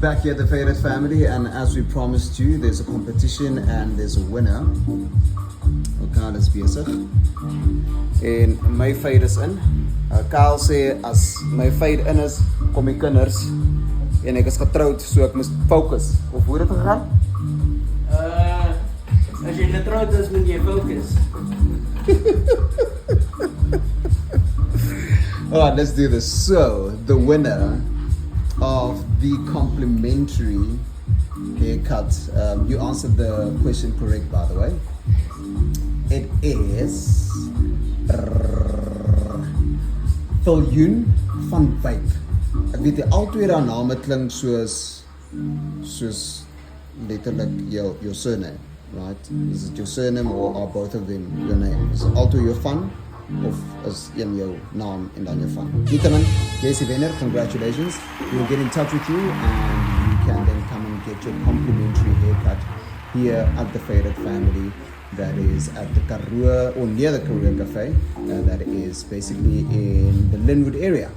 back here at the Faded family, and as we promised you, there's a competition and there's a winner. Elkaar is besig. En my fade is in. Kaal sê as my fade in is, kom die kinders en ek is getroud, so ek moet focus. Of hoe het dit gegaan? As jy getroud is, moet jy focus. Alright, let's do this. So, the winner of the complimentary haircut, you answered the question correct, by the way. It is Viljoen van Wyk. Ek weet die al twee daar name klink soos letterlik your surname, right? Is it your surname or are both of them your name? Is it al twee jou van of is een jou naam en dan jou van? Nietemin, jy is die wenner, congratulations. We will get in touch with you and you can then come and get your complimentary haircut here at the Faded family. That is at the Karoo or near the Karoo Cafe. That is basically in the Linwood area.